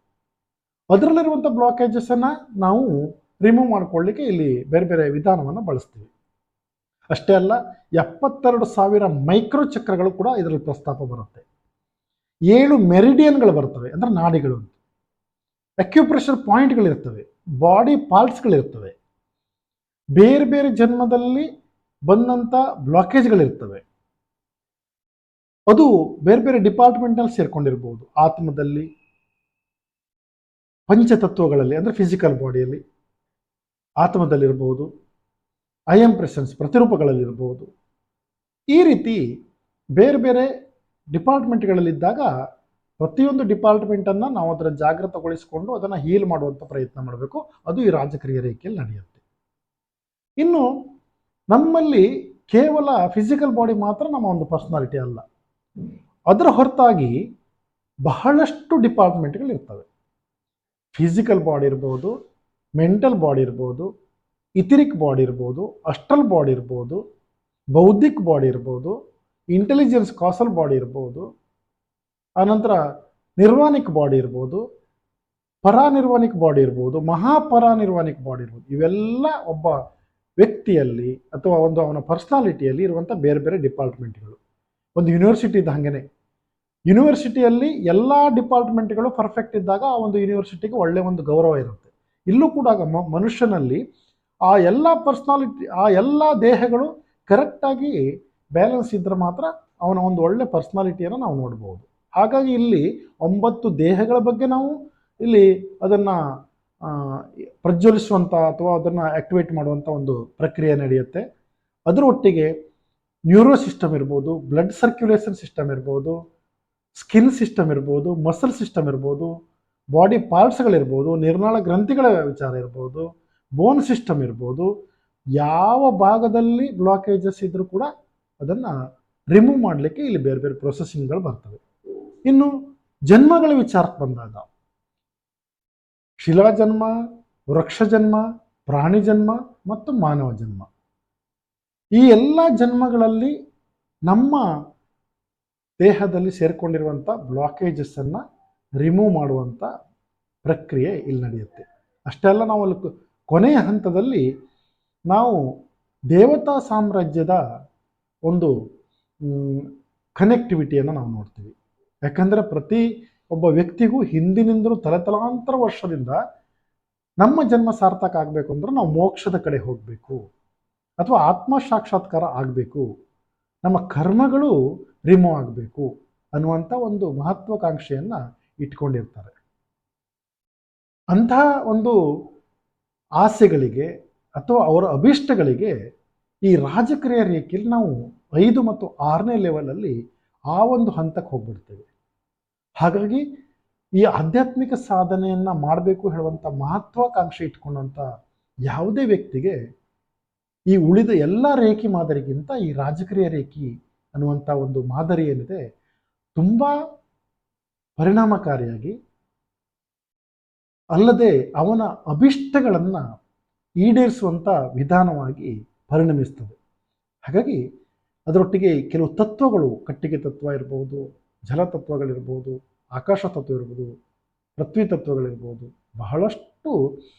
ಅದರಲ್ಲಿರುವಂಥ ಬ್ಲಾಕೇಜಸನ್ನು ನಾವು ರಿಮೂವ್ ಮಾಡ್ಕೊಳ್ಳಿಕ್ಕೆ ಇಲ್ಲಿ ಬೇರೆ ಬೇರೆ ವಿಧಾನವನ್ನು ಬಳಸ್ತೀವಿ. ಅಷ್ಟೇ ಅಲ್ಲ, 72,000 ಮೈಕ್ರೋ ಚಕ್ರಗಳು ಕೂಡ ಇದರಲ್ಲಿ ಪ್ರಸ್ತಾಪ ಬರುತ್ತೆ. 7 ಮೆರಿಡಿಯನ್ಗಳು ಬರ್ತವೆ, ಅಂದರೆ ನಾಡಿಗಳು. ಅಕ್ಯುಪ್ರೆಷರ್ ಪಾಯಿಂಟ್ಗಳಿರ್ತವೆ, ಬಾಡಿ ಪಾಲ್ಸ್ಗಳಿರ್ತವೆ, ಬೇರೆ ಬೇರೆ ಜನ್ಮದಲ್ಲಿ ಬಂದಂಥ ಬ್ಲಾಕೇಜ್ಗಳಿರ್ತವೆ. ಅದು ಬೇರೆ ಬೇರೆ ಡಿಪಾರ್ಟ್ಮೆಂಟ್ನಲ್ಲಿ ಸೇರ್ಕೊಂಡಿರ್ಬೋದು. ಆತ್ಮದಲ್ಲಿ, ಪಂಚತತ್ವಗಳಲ್ಲಿ ಅಂದರೆ ಫಿಸಿಕಲ್ ಬಾಡಿಯಲ್ಲಿ ಆತ್ಮದಲ್ಲಿರ್ಬೋದು, ಐ ಎಂ ಪ್ರೆಸೆನ್ಸ್ ಪ್ರತಿರೂಪಗಳಲ್ಲಿರ್ಬೋದು. ಈ ರೀತಿ ಬೇರೆ ಬೇರೆ ಡಿಪಾರ್ಟ್ಮೆಂಟ್ಗಳಲ್ಲಿದ್ದಾಗ ಪ್ರತಿಯೊಂದು ಡಿಪಾರ್ಟ್ಮೆಂಟನ್ನು ನಾವು ಅದರ ಜಾಗೃತಗೊಳಿಸಿಕೊಂಡು ಅದನ್ನು ಹೀಲ್ ಮಾಡುವಂಥ ಪ್ರಯತ್ನ ಮಾಡಬೇಕು. ಅದು ಈ ರಾಜಕೀಯ ರೇಖೆಯಲ್ಲಿ ನಡೆಯುತ್ತೆ. ಇನ್ನು ನಮ್ಮಲ್ಲಿ ಕೇವಲ ಫಿಸಿಕಲ್ ಬಾಡಿ ಮಾತ್ರ ನಮ್ಮ ಒಂದು ಪರ್ಸನಾಲಿಟಿ ಅಲ್ಲ, ಅದರ ಹೊರತಾಗಿ ಬಹಳಷ್ಟು ಡಿಪಾರ್ಟ್ಮೆಂಟ್ಗಳಿರ್ತವೆ. ಫಿಸಿಕಲ್ ಬಾಡಿ ಇರ್ಬೋದು, ಮೆಂಟಲ್ ಬಾಡಿ ಇರ್ಬೋದು, ಇಥಿರಿಕ್ ಬಾಡಿ ಇರ್ಬೋದು, ಅಸ್ಟ್ರಲ್ ಬಾಡಿ ಇರ್ಬೋದು, ಬೌದ್ಧಿಕ್ ಬಾಡಿ ಇರ್ಬೋದು, ಇಂಟೆಲಿಜೆನ್ಸ್ ಕಾಸಲ್ ಬಾಡಿ ಇರ್ಬೋದು, ಆನಂತರ ನಿರ್ವಾಣಿಕ್ ಬಾಡಿ ಇರ್ಬೋದು, ಪರಾನಿರ್ವಾಣಿಕ್ ಬಾಡಿ ಇರ್ಬೋದು, ಮಹಾಪರಾನಿರ್ವಾಣಿಕ್ ಬಾಡಿ ಇರ್ಬೋದು. ಇವೆಲ್ಲ ಒಬ್ಬ ವ್ಯಕ್ತಿಯಲ್ಲಿ ಅಥವಾ ಅವನ ಪರ್ಸನಾಲಿಟಿಯಲ್ಲಿ ಇರುವಂಥ ಬೇರೆ ಬೇರೆ ಡಿಪಾರ್ಟ್ಮೆಂಟ್ಗಳು. ಒಂದು ಯೂನಿವರ್ಸಿಟಿ ಇದ್ದ ಹಾಗೇನೆ, ಯೂನಿವರ್ಸಿಟಿಯಲ್ಲಿ ಎಲ್ಲ ಡಿಪಾರ್ಟ್ಮೆಂಟ್ಗಳು ಪರ್ಫೆಕ್ಟ್ ಇದ್ದಾಗ ಆ ಒಂದು ಯೂನಿವರ್ಸಿಟಿಗೆ ಒಳ್ಳೆಯ ಒಂದು ಗೌರವ ಇರುತ್ತೆ. ಇಲ್ಲೂ ಕೂಡ ಮನುಷ್ಯನಲ್ಲಿ ಆ ಎಲ್ಲ ಪರ್ಸನಾಲಿಟಿ, ಆ ಎಲ್ಲ ದೇಹಗಳು ಕರೆಕ್ಟಾಗಿ ಬ್ಯಾಲೆನ್ಸ್ ಇದ್ದರೆ ಮಾತ್ರ ಅವನ ಒಂದು ಒಳ್ಳೆ ಪರ್ಸನಾಲಿಟಿಯನ್ನು ನಾವು ನೋಡ್ಬೋದು. ಹಾಗಾಗಿ ಇಲ್ಲಿ 9 ದೇಹಗಳ ಬಗ್ಗೆ ನಾವು ಇಲ್ಲಿ ಅದನ್ನು ಪ್ರಜ್ವಲಿಸುವಂಥ ಅಥವಾ ಅದನ್ನು ಆ್ಯಕ್ಟಿವೇಟ್ ಮಾಡುವಂಥ ಒಂದು ಪ್ರಕ್ರಿಯೆ ನಡೆಯುತ್ತೆ. ಅದರ ಒಟ್ಟಿಗೆ ನ್ಯೂರೋ ಸಿಸ್ಟಮ್ ಇರ್ಬೋದು, ಬ್ಲಡ್ ಸರ್ಕ್ಯುಲೇಷನ್ ಸಿಸ್ಟಮ್ ಇರ್ಬೋದು, ಸ್ಕಿನ್ ಸಿಸ್ಟಮ್ ಇರ್ಬೋದು, ಮಸಲ್ ಸಿಸ್ಟಮ್ ಇರ್ಬೋದು, ಬಾಡಿ ಪಾರ್ಟ್ಸ್ಗಳಿರ್ಬೋದು, ನಿರ್ನಾಳ ಗ್ರಂಥಿಗಳ ವಿಚಾರ ಇರ್ಬೋದು, ಬೋನ್ ಸಿಸ್ಟಮ್ ಇರ್ಬೋದು, ಯಾವ ಭಾಗದಲ್ಲಿ ಬ್ಲಾಕೇಜಸ್ ಇದ್ರೂ ಕೂಡ ಅದನ್ನು ರಿಮೂವ್ ಮಾಡಲಿಕ್ಕೆ ಇಲ್ಲಿ ಬೇರೆ ಬೇರೆ ಪ್ರೊಸೆಸಿಂಗ್ಗಳು ಬರ್ತವೆ. ಇನ್ನು ಜನ್ಮಗಳ ವಿಚಾರಕ್ಕೆ ಬಂದಾಗ ಶಿಲಾಜನ್ಮ, ವೃಕ್ಷ ಜನ್ಮ, ಪ್ರಾಣಿ ಜನ್ಮ ಮತ್ತು ಮಾನವ ಜನ್ಮ, ಈ ಎಲ್ಲ ಜನ್ಮಗಳಲ್ಲಿ ನಮ್ಮ ದೇಹದಲ್ಲಿ ಸೇರಿಕೊಂಡಿರುವಂಥ ಬ್ಲಾಕೇಜಸ್ಸನ್ನು ರಿಮೂವ್ ಮಾಡುವಂಥ ಪ್ರಕ್ರಿಯೆ ಇಲ್ಲಿ ನಡೆಯುತ್ತೆ. ಅಷ್ಟೇ ಅಲ್ಲ, ನಾವು ಅಲ್ಲಿ ಕೊನೆಯ ಹಂತದಲ್ಲಿ ನಾವು ದೇವತಾ ಸಾಮ್ರಾಜ್ಯದ ಒಂದು ಕನೆಕ್ಟಿವಿಟಿಯನ್ನು ನಾವು ನೋಡ್ತೀವಿ. ಯಾಕಂದರೆ ಪ್ರತಿ ಒಬ್ಬ ವ್ಯಕ್ತಿಗೂ ಹಿಂದಿನಿಂದಲೂ ತಲತಲಾಂತರ ವರ್ಷದಿಂದ ನಮ್ಮ ಜನ್ಮ ಸಾರ್ಥಕ ಆಗಬೇಕು ಅಂದ್ರೆ ನಾವು ಮೋಕ್ಷದ ಕಡೆ ಹೋಗಬೇಕು ಅಥವಾ ಆತ್ಮ ಸಾಕ್ಷಾತ್ಕಾರ ಆಗಬೇಕು, ನಮ್ಮ ಕರ್ಮಗಳು ರಿಮೂವ್ ಆಗಬೇಕು ಅನ್ನುವಂಥ ಒಂದು ಮಹತ್ವಾಕಾಂಕ್ಷೆಯನ್ನು ಇಟ್ಕೊಂಡಿರ್ತಾರೆ. ಅಂತಹ ಒಂದು ಆಸೆಗಳಿಗೆ ಅಥವಾ ಅವರ ಅಭಿಷ್ಟಗಳಿಗೆ ಈ ರಾಜಕ್ರಿಯಾ ರೇಖೆಯಲ್ಲಿ ನಾವು 5 ಮತ್ತು 6ನೇ ಲೆವೆಲಲ್ಲಿ ಆ ಒಂದು ಹಂತಕ್ಕೆ ಹೋಗ್ಬಿಡ್ತೇವೆ. ಹಾಗಾಗಿ ಈ ಆಧ್ಯಾತ್ಮಿಕ ಸಾಧನೆಯನ್ನು ಮಾಡಬೇಕು ಹೇಳುವಂಥ ಮಹತ್ವಾಕಾಂಕ್ಷೆ ಇಟ್ಕೊಂಡಂಥ ಯಾವುದೇ ವ್ಯಕ್ತಿಗೆ ಈ ಉಳಿದ ಎಲ್ಲ ರೇಖೆ ಮಾದರಿಗಿಂತ ಈ ರಾಜಕ್ರಿಯಾ ರೇಖೆ ಅನ್ನುವಂಥ ಒಂದು ಮಾದರಿ ಏನಿದೆ ತುಂಬ ಪರಿಣಾಮಕಾರಿಯಾಗಿ, ಅಲ್ಲದೆ ಅವನ ಅಭಿಷ್ಟಗಳನ್ನು ಈಡೇರಿಸುವಂಥ ವಿಧಾನವಾಗಿ ಪರಿಣಮಿಸ್ತದೆ. ಹಾಗಾಗಿ ಅದರೊಟ್ಟಿಗೆ ಕೆಲವು ತತ್ವಗಳು, ಕಟ್ಟಿಗೆ ತತ್ವ ಇರ್ಬೋದು, ಜಲತತ್ವಗಳಿರ್ಬೋದು, ಆಕಾಶ ತತ್ವ ಇರ್ಬೋದು, ಪೃಥ್ವಿ ತತ್ವಗಳಿರ್ಬೋದು, ಬಹಳಷ್ಟು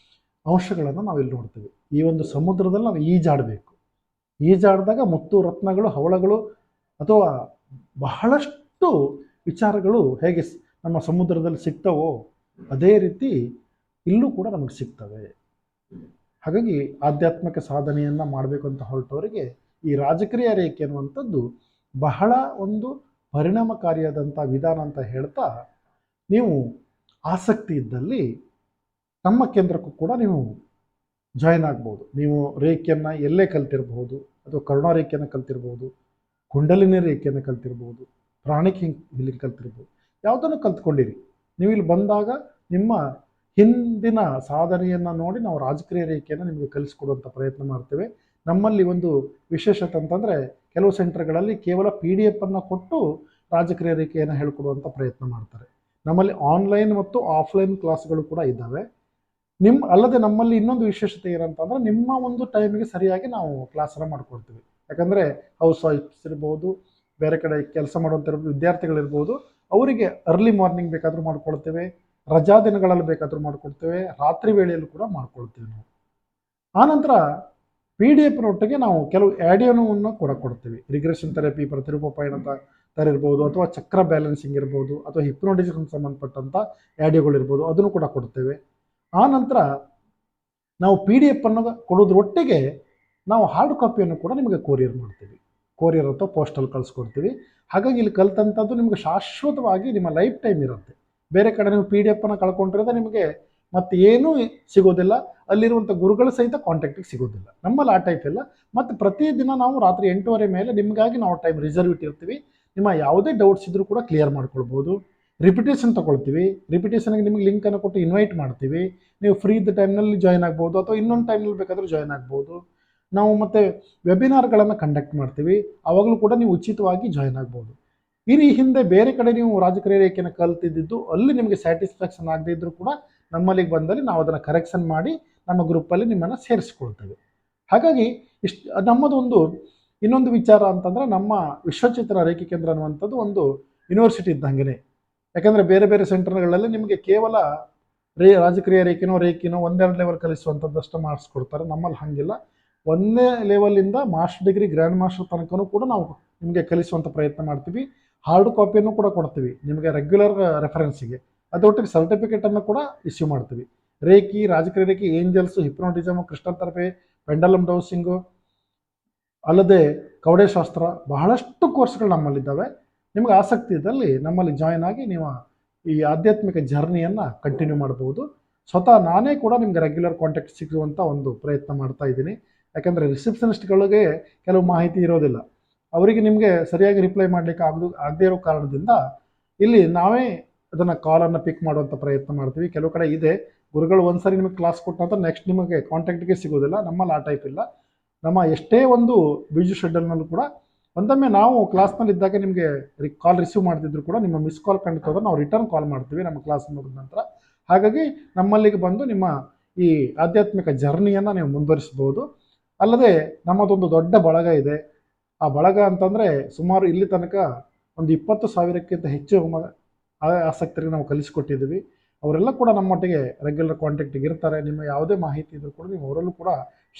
ಅಂಶಗಳನ್ನು ನಾವಿಲ್ಲಿ ನೋಡ್ತೀವಿ. ಈ ಒಂದು ಸಮುದ್ರದಲ್ಲಿ ನಾವು ಈಜಾಡಬೇಕು. ಈಜಾಡಿದಾಗ ಮುತ್ತು ರತ್ನಗಳು, ಹವಳಗಳು ಅಥವಾ ಬಹಳಷ್ಟು ವಿಚಾರಗಳು ಹೇಗೆ ನಮ್ಮ ಸಮುದ್ರದಲ್ಲಿ ಸಿಗ್ತವೋ ಅದೇ ರೀತಿ ಇಲ್ಲೂ ಕೂಡ ನಮಗೆ ಸಿಗ್ತವೆ. ಹಾಗಾಗಿ ಆಧ್ಯಾತ್ಮಿಕ ಸಾಧನೆಯನ್ನು ಮಾಡಬೇಕು ಅಂತ ಹೊರಟವರಿಗೆ ಈ ರಾಜಕ್ರಿಯಾ ರೇಖೆ ಅನ್ನುವಂಥದ್ದು ಬಹಳ ಒಂದು ಪರಿಣಾಮಕಾರಿಯಾದಂಥ ವಿಧಾನ ಅಂತ ಹೇಳ್ತಾ, ನೀವು ಆಸಕ್ತಿ ಇದ್ದಲ್ಲಿ ನಮ್ಮ ಕೇಂದ್ರಕ್ಕೂ ಕೂಡ ನೀವು ಜಾಯಿನ್ ಆಗ್ಬೋದು. ನೀವು ರೇಖೆಯನ್ನು ಎಲ್ಲೇ ಕಲ್ತಿರ್ಬೋದು, ಅಥವಾ ಕರುಣಾ ರೇಖೆಯನ್ನು ಕಲ್ತಿರ್ಬೋದು, ಕುಂಡಲಿನಿ ರೇಖೆಯನ್ನು ಕಲ್ತಿರ್ಬೋದು, ಪ್ರಾಣಿಕ್ ಹೀಲಿಂಗ್ ಕಲ್ತಿರ್ಬೋದು, ಯಾವುದನ್ನು ಕಲ್ತ್ಕೊಂಡಿರಿ. ನೀವು ಇಲ್ಲಿ ಬಂದಾಗ ನಿಮ್ಮ ಹಿಂದಿನ ಸಾಧನೆಯನ್ನು ನೋಡಿ ನಾವು ರಾಜಕ್ರಿಯಾ ರೇಖೆಯನ್ನು ನಿಮಗೆ ಕಲಿಸ್ಕೊಡುವಂಥ ಪ್ರಯತ್ನ ಮಾಡ್ತೇವೆ. ನಮ್ಮಲ್ಲಿ ಒಂದು ವಿಶೇಷತೆ ಅಂತಂದರೆ ಕೆಲವು ಸೆಂಟರ್ಗಳಲ್ಲಿ ಕೇವಲ PDF ಅನ್ನು ಕೊಟ್ಟು ರಾಜಕ್ರಿಯಾ ರೇಖೆಯನ್ನು ಹೇಳ್ಕೊಡುವಂಥ ಪ್ರಯತ್ನ ಮಾಡ್ತಾರೆ. ನಮ್ಮಲ್ಲಿ ಆನ್ಲೈನ್ ಮತ್ತು ಆಫ್ಲೈನ್ ಕ್ಲಾಸ್ಗಳು ಕೂಡ ಇದ್ದಾವೆ. ಅಲ್ಲದೆ ನಮ್ಮಲ್ಲಿ ಇನ್ನೊಂದು ವಿಶೇಷತೆ ಏನಂತಂದರೆ ನಿಮ್ಮ ಒಂದು ಟೈಮಿಗೆ ಸರಿಯಾಗಿ ನಾವು ಕ್ಲಾಸನ್ನು ಮಾಡ್ಕೊಡ್ತೀವಿ. ಯಾಕಂದರೆ ಹೌಸ್ ವೈಫ್ಸ್ ಇರ್ಬೋದು, ಬೇರೆ ಕಡೆ ಕೆಲಸ ಮಾಡುವಂಥ ವಿದ್ಯಾರ್ಥಿಗಳಿರ್ಬೋದು, ಅವರಿಗೆ ಅರ್ಲಿ ಮಾರ್ನಿಂಗ್ ಬೇಕಾದರೂ ಮಾಡ್ಕೊಳ್ತೇವೆ, ರಜಾ ದಿನಗಳಲ್ಲಿ ಬೇಕಾದರೂ ಮಾಡ್ಕೊಡ್ತೇವೆ, ರಾತ್ರಿ ವೇಳೆಯಲ್ಲೂ ಕೂಡ ಮಾಡ್ಕೊಳ್ತೇವೆ ನಾವು. ಆನಂತರ PDF ನಾವು ಕೆಲವು ಆಡಿಯೋವನ್ನು ಕೂಡ ಕೊಡ್ತೀವಿ. ರಿಗ್ರೆಷನ್ ಥೆರಪಿ, ಪ್ರತಿರೂಪ ಪಯಣ ಥರ ಇರ್ಬೋದು, ಅಥವಾ ಚಕ್ರ ಬ್ಯಾಲೆನ್ಸಿಂಗ್ ಇರ್ಬೋದು, ಅಥವಾ ಹಿಪ್ನೋಟಿಸಮ್ ಸಂಬಂಧಪಟ್ಟಂಥ ಆಡಿಯೋಗಳಿರ್ಬೋದು, ಅದನ್ನು ಕೂಡ ಕೊಡ್ತೇವೆ. ಆನಂತರ ನಾವು PDF ಕೊಡೋದ್ರೊಟ್ಟಿಗೆ ನಾವು ಹಾರ್ಡ್ ಕಾಪಿಯನ್ನು ಕೂಡ ನಿಮಗೆ ಕೊರಿಯರ್ ಮಾಡ್ತೀವಿ. ಕೊರಿಯರ್ ಅಥವಾ ಪೋಸ್ಟಲ್ಲಿ ಕಳಿಸ್ಕೊಡ್ತೀವಿ. ಹಾಗಾಗಿ ಇಲ್ಲಿ ಕಲಿತಂಥದ್ದು ನಿಮಗೆ ಶಾಶ್ವತವಾಗಿ ನಿಮ್ಮ ಲೈಫ್ ಟೈಮ್ ಇರುತ್ತೆ. ಬೇರೆ ಕಡೆ ನೀವು PDF ಕಳ್ಕೊಂಡಿರೋದು ನಿಮಗೆ ಮತ್ತೆ ಏನೂ ಸಿಗೋದಿಲ್ಲ, ಅಲ್ಲಿರುವಂಥ ಗುರುಗಳ ಸಹಿತ ಕಾಂಟ್ಯಾಕ್ಟಿಗೆ ಸಿಗೋದಿಲ್ಲ. ನಮ್ಮಲ್ಲಿ ಆ ಟೈಪ್ ಇಲ್ಲ. ಮತ್ತು ಪ್ರತಿದಿನ ನಾವು ರಾತ್ರಿ 8:30 ಮೇಲೆ ನಿಮಗಾಗಿ ನಾವು ಟೈಮ್ ರಿಸರ್ವ್ ಇಟ್ಟಿರ್ತೀವಿ. ನಿಮ್ಮ ಯಾವುದೇ ಡೌಟ್ಸ್ ಇದ್ರೂ ಕೂಡ ಕ್ಲಿಯರ್ ಮಾಡ್ಕೊಳ್ಬೋದು. ರಿಪಿಟೇಷನ್ ತೊಗೊಳ್ತೀವಿ. ರಿಪಿಟೇಷನ್ಗೆ ನಿಮಗೆ ಲಿಂಕನ್ನು ಕೊಟ್ಟು ಇನ್ವೈಟ್ ಮಾಡ್ತೀವಿ. ನೀವು ಫ್ರೀ ಇದ್ದ ಟೈಮ್ನಲ್ಲಿ ಜಾಯ್ನ್ ಆಗ್ಬೋದು, ಅಥವಾ ಇನ್ನೊಂದು ಟೈಮ್ನಲ್ಲಿ ಬೇಕಾದರೂ ಜಾಯ್ನ್ ಆಗ್ಬೋದು. ನಾವು ಮತ್ತು ವೆಬಿನಾರ್ಗಳನ್ನು ಕಂಡಕ್ಟ್ ಮಾಡ್ತೀವಿ, ಆವಾಗಲೂ ಕೂಡ ನೀವು ಉಚಿತವಾಗಿ ಜಾಯ್ನ್ ಆಗ್ಬೋದು. ಈ ಹಿಂದೆ ಬೇರೆ ಕಡೆ ನೀವು ರಾಜಕ್ರಿಯಾ ರೇಖೆಯನ್ನು ಕಲ್ತಿದ್ದು ಅಲ್ಲಿ ನಿಮಗೆ ಸ್ಯಾಟಿಸ್ಫ್ಯಾಕ್ಷನ್ ಆಗದೇ ಇದ್ದರೂ ಕೂಡ ನಮ್ಮಲ್ಲಿಗೆ ಬಂದಲ್ಲಿ ನಾವು ಅದನ್ನು ಕರೆಕ್ಷನ್ ಮಾಡಿ ನಮ್ಮ ಗ್ರೂಪಲ್ಲಿ ನಿಮ್ಮನ್ನು ಸೇರಿಸ್ಕೊಳ್ತೇವೆ. ಹಾಗಾಗಿ ನಮ್ಮದೊಂದು ಇನ್ನೊಂದು ವಿಚಾರ ಅಂತಂದರೆ, ನಮ್ಮ ವಿಶ್ವಚೇತನ ರೇಖೆ ಕೇಂದ್ರ ಅನ್ನುವಂಥದ್ದು ಒಂದು ಯೂನಿವರ್ಸಿಟಿ ಇದ್ದಂಗೆ. ಯಾಕಂದರೆ ಬೇರೆ ಬೇರೆ ಸೆಂಟರ್ಗಳಲ್ಲಿ ನಿಮಗೆ ಕೇವಲ ರಾಜಕ್ರಿಯಾ ರೇಖೆನೋ ಒಂದೆರಡು ಲೆವೆಲ್ ಕಲಿಸುವಂಥದ್ದಷ್ಟು ಮಾಡಿಸ್ಕೊಡ್ತಾರೆ. ನಮ್ಮಲ್ಲಿ ಹಾಗಿಲ್ಲ. 1ನೇ ಲೆವೆಲಿಂದ ಮಾಸ್ಟರ್ ಡಿಗ್ರಿ, ಗ್ರ್ಯಾಂಡ್ ಮಾಸ್ಟರ್ ತನಕನೂ ಕೂಡ ನಾವು ನಿಮಗೆ ಕಲಿಸುವಂಥ ಪ್ರಯತ್ನ ಮಾಡ್ತೀವಿ. ಹಾರ್ಡ್ ಕಾಪಿಯನ್ನು ಕೂಡ ಕೊಡ್ತೀವಿ ನಿಮಗೆ ರೆಗ್ಯುಲರ್ ರೆಫರೆನ್ಸಿಗೆ. ಅದರೊಟ್ಟಿಗೆ ಸರ್ಟಿಫಿಕೇಟನ್ನು ಕೂಡ ಇಶ್ಯೂ ಮಾಡ್ತೀವಿ. ರೇಖಿ, ರಾಜಕ್ರಿಯಾ ರೇಖೆ, ಏಂಜಲ್ಸು, ಹಿಪ್ನೋಟಿಸಮು, ಕ್ರಿಸ್ಟಲ್ ಥೆರಪಿ, ಪೆಂಡಲಮ್ ಡೌಸಿಂಗು, ಅಲ್ಲದೆ ಕವಡೆಶಾಸ್ತ್ರ, ಬಹಳಷ್ಟು ಕೋರ್ಸ್ಗಳು ನಮ್ಮಲ್ಲಿದ್ದಾವೆ. ನಿಮಗೆ ಆಸಕ್ತಿ ಇದ್ದಲ್ಲಿ ನಮ್ಮಲ್ಲಿ ಜಾಯ್ನ್ ಆಗಿ ನೀವು ಈ ಆಧ್ಯಾತ್ಮಿಕ ಜರ್ನಿಯನ್ನು ಕಂಟಿನ್ಯೂ ಮಾಡ್ಬೋದು. ಸ್ವತಃ ನಾನೇ ಕೂಡ ನಿಮಗೆ ರೆಗ್ಯುಲರ್ ಕಾಂಟ್ಯಾಕ್ಟ್ ಸಿಗುವಂಥ ಒಂದು ಪ್ರಯತ್ನ ಮಾಡ್ತಾ ಇದ್ದೀನಿ. ಯಾಕಂದರೆ ರಿಸೆಪ್ಷನಿಸ್ಟ್ಗಳಿಗೆ ಕೆಲವು ಮಾಹಿತಿ ಇರೋದಿಲ್ಲ, ಅವರಿಗೆ ನಿಮಗೆ ಸರಿಯಾಗಿ ರಿಪ್ಲೈ ಮಾಡಲಿಕ್ಕೆ ಆಗದೇ ಇರೋ ಕಾರಣದಿಂದ ಇಲ್ಲಿ ನಾವೇ ಅದನ್ನು ಕಾಲನ್ನು ಪಿಕ್ ಮಾಡುವಂಥ ಪ್ರಯತ್ನ ಮಾಡ್ತೀವಿ. ಕೆಲವು ಕಡೆ ಇದೆ ಗುರುಗಳು ಒಂದ್ಸರಿ ನಿಮಗೆ ಕ್ಲಾಸ್ ಕೊಟ್ಟ ನಂತರ ನೆಕ್ಸ್ಟ್ ನಿಮಗೆ ಕಾಂಟ್ಯಾಕ್ಟ್ಗೆ ಸಿಗೋದಿಲ್ಲ. ನಮ್ಮಲ್ಲಿ ಆ ಟೈಪ್ ಇಲ್ಲ. ನಮ್ಮ ಎಷ್ಟೇ ಒಂದು ಬ್ಯುಸಿ ಶೆಡ್ಯೂಲ್ನಲ್ಲೂ ಕೂಡ ಒಂದೊಮ್ಮೆ ನಾವು ಕ್ಲಾಸ್ನಲ್ಲಿ ಇದ್ದಾಗ ನಿಮಗೆ ಕಾಲ್ ರಿಸೀವ್ ಮಾಡ್ತಿದ್ರು ಕೂಡ ನಿಮ್ಮ ಮಿಸ್ ಕಾಲ್ ಕಂಡು ನಾವು ರಿಟರ್ನ್ ಕಾಲ್ ಮಾಡ್ತೀವಿ ನಮ್ಮ ಕ್ಲಾಸ್ ಮುಗಿದ ನಂತರ. ಹಾಗಾಗಿ ನಮ್ಮಲ್ಲಿಗೆ ಬಂದು ನಿಮ್ಮ ಈ ಆಧ್ಯಾತ್ಮಿಕ ಜರ್ನಿಯನ್ನು ನೀವು ಮುಂದುವರಿಸ್ಬೋದು. ಅಲ್ಲದೆ ನಮ್ಮದೊಂದು ದೊಡ್ಡ ಬಳಗ ಇದೆ. ಆ ಬಳಗ ಅಂತಂದರೆ ಸುಮಾರು ಇಲ್ಲಿ ತನಕ ಒಂದು 20,000ಕ್ಕಿಂತ ಹೆಚ್ಚು ಆಸಕ್ತರಿಗೆ ನಾವು ಕಲಿಸಿಕೊಟ್ಟಿದ್ದೀವಿ. ಅವರೆಲ್ಲ ಕೂಡ ನಮ್ಮೊಟ್ಟಿಗೆ ರೆಗ್ಯುಲರ್ ಕಾಂಟ್ಯಾಕ್ಟಿಗೆ ಇರ್ತಾರೆ. ನಿಮ್ಮ ಯಾವುದೇ ಮಾಹಿತಿ ಇದ್ರೂ ಕೂಡ ನೀವು ಅವರಲ್ಲೂ ಕೂಡ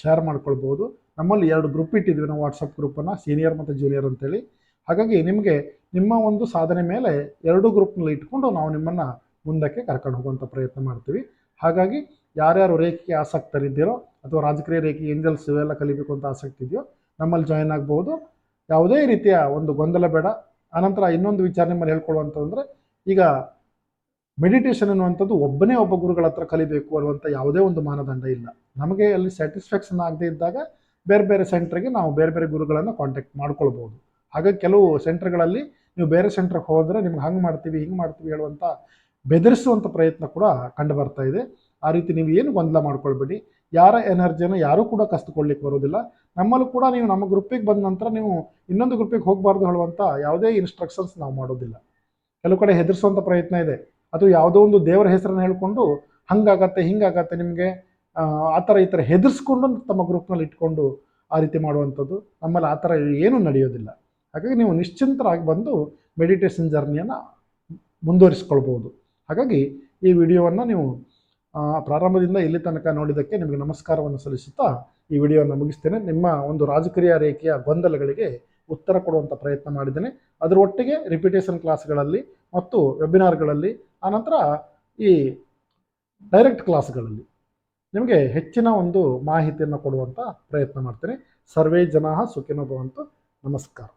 ಶೇರ್ ಮಾಡ್ಕೊಳ್ಬೋದು. ನಮ್ಮಲ್ಲಿ 2 ಗ್ರೂಪ್ ಇಟ್ಟಿದ್ವಿ ನಾವು ವಾಟ್ಸಪ್ ಗ್ರೂಪನ್ನು, ಸೀನಿಯರ್ ಮತ್ತು ಜೂನಿಯರ್ ಅಂತೇಳಿ. ಹಾಗಾಗಿ ನಿಮಗೆ ನಿಮ್ಮ ಒಂದು ಸಾಧನೆ ಮೇಲೆ 2 ಗ್ರೂಪ್ನಲ್ಲಿ ಇಟ್ಕೊಂಡು ನಾವು ನಿಮ್ಮನ್ನು ಮುಂದಕ್ಕೆ ಕರ್ಕೊಂಡು ಹೋಗುವಂಥ ಪ್ರಯತ್ನ ಮಾಡ್ತೀವಿ. ಹಾಗಾಗಿ ಯಾರ್ಯಾರು ರೇಖೆಗೆ ಆಸಕ್ತರಿದ್ದೀರೋ ಅಥವಾ ರಾಜಕೀಯ ರೇಖೆ ಏಂಜಲ್ಸ್ ಇವೆಲ್ಲ ಕಲಿಬೇಕು ಅಂತ ಆಸಕ್ತಿ ಇದೆಯೋ ನಮ್ಮಲ್ಲಿ ಜಾಯ್ನ್ ಆಗ್ಬೋದು. ಯಾವುದೇ ರೀತಿಯ ಒಂದು ಗೊಂದಲ ಬೇಡ. ಆನಂತರ ಇನ್ನೊಂದು ವಿಚಾರ ನಿಮ್ಮಲ್ಲಿ ಹೇಳ್ಕೊಳ್ಳುವಂಥದ್ದಂದರೆ, ಈಗ ಮೆಡಿಟೇಷನ್ ಅನ್ನುವಂಥದ್ದು ಒಬ್ಬನೇ ಒಬ್ಬ ಗುರುಗಳ ಹತ್ರ ಕಲಿಬೇಕು ಅನ್ನುವಂಥ ಯಾವುದೇ ಒಂದು ಮಾನದಂಡ ಇಲ್ಲ. ನಮಗೆ ಅಲ್ಲಿ ಸ್ಯಾಟಿಸ್ಫ್ಯಾಕ್ಷನ್ ಆಗದೇ ಇದ್ದಾಗ ಬೇರೆ ಬೇರೆ ಸೆಂಟ್ರಿಗೆ ನಾವು ಬೇರೆ ಬೇರೆ ಗುರುಗಳನ್ನು ಕಾಂಟ್ಯಾಕ್ಟ್ ಮಾಡ್ಕೊಳ್ಬೋದು. ಹಾಗಾಗಿ ಕೆಲವು ಸೆಂಟ್ರ್ಗಳಲ್ಲಿ ನೀವು ಬೇರೆ ಸೆಂಟ್ರಿಗೆ ಹೋದರೆ ನಿಮ್ಗೆ ಹಂಗೆ ಮಾಡ್ತೀವಿ ಹಿಂಗೆ ಮಾಡ್ತೀವಿ ಹೇಳುವಂಥ ಬೆದರಿಸುವಂಥ ಪ್ರಯತ್ನ ಕೂಡ ಕಂಡು ಬರ್ತಾ ಇದೆ. ಆ ರೀತಿ ನೀವು ಏನು ಗೊಂದಲ ಮಾಡ್ಕೊಳ್ಬೇಡಿ. ಯಾರ ಎನರ್ಜಿಯನ್ನು ಯಾರೂ ಕೂಡ ಕಸಿದುಕೊಳ್ಳಿಕ್ಕೆ ಬರೋದಿಲ್ಲ. ನಮ್ಮಲ್ಲೂ ಕೂಡ ನೀವು ನಮ್ಮ ಗ್ರೂಪಿಗೆ ಬಂದ ನಂತರ ನೀವು ಇನ್ನೊಂದು ಗ್ರೂಪಿಗೆ ಹೋಗಬಾರ್ದು ಹೇಳುವಂಥ ಯಾವುದೇ ಇನ್ಸ್ಟ್ರಕ್ಷನ್ಸ್ ನಾವು ಮಾಡೋದಿಲ್ಲ. ಕೆಲವು ಕಡೆ ಹೆದರಿಸುವಂಥ ಪ್ರಯತ್ನ ಇದೆ. ಅದು ಯಾವುದೋ ಒಂದು ದೇವರ ಹೆಸರನ್ನು ಹೇಳ್ಕೊಂಡು ಹಂಗಾಗತ್ತೆ ಹಿಂಗಾಗತ್ತೆ ನಿಮಗೆ ಆ ಥರ ಈ ಥರ ಹೆದರ್ಸ್ಕೊಂಡು ತಮ್ಮ ಗ್ರೂಪ್ನಲ್ಲಿ ಇಟ್ಕೊಂಡು ಆ ರೀತಿ ಮಾಡುವಂಥದ್ದು ನಮ್ಮಲ್ಲಿ ಆ ಥರ ಏನೂ ನಡೆಯೋದಿಲ್ಲ. ಹಾಗಾಗಿ ನೀವು ನಿಶ್ಚಿಂತರಾಗಿ ಬಂದು ಮೆಡಿಟೇಷನ್ ಜರ್ನಿಯನ್ನು ಮುಂದುವರಿಸ್ಕೊಳ್ಬೋದು. ಹಾಗಾಗಿ ಈ ವಿಡಿಯೋವನ್ನು ನೀವು ಪ್ರಾರಂಭದಿಂದ ಇಲ್ಲಿ ತನಕ ನೋಡಿದ್ದಕ್ಕೆ ನಿಮಗೆ ನಮಸ್ಕಾರವನ್ನು ಸಲ್ಲಿಸುತ್ತಾ ಈ ವಿಡಿಯೋವನ್ನು ಮುಗಿಸ್ತೇನೆ. ನಿಮ್ಮ ಒಂದು ರಾಜಕೀಯ ರೇಖೆಯ ಗೊಂದಲಗಳಿಗೆ ಉತ್ತರ ಕೊಡುವಂಥ ಪ್ರಯತ್ನ ಮಾಡಿದ್ದೇನೆ. ಅದರ ಒಟ್ಟಿಗೆ ರಿಪಿಟೇಷನ್ ಕ್ಲಾಸ್ಗಳಲ್ಲಿ ಮತ್ತು ವೆಬಿನಾರ್ಗಳಲ್ಲಿ ಆನಂತರ ಈ ಡೈರೆಕ್ಟ್ ಕ್ಲಾಸ್ಗಳಲ್ಲಿ ನಿಮಗೆ ಹೆಚ್ಚಿನ ಒಂದು ಮಾಹಿತಿಯನ್ನು ಕೊಡುವಂಥ ಪ್ರಯತ್ನ ಮಾಡ್ತೇನೆ. ಸರ್ವೇ ಜನಾಃ ಸುಖಿನೋ ಭವಂತು. ನಮಸ್ಕಾರ.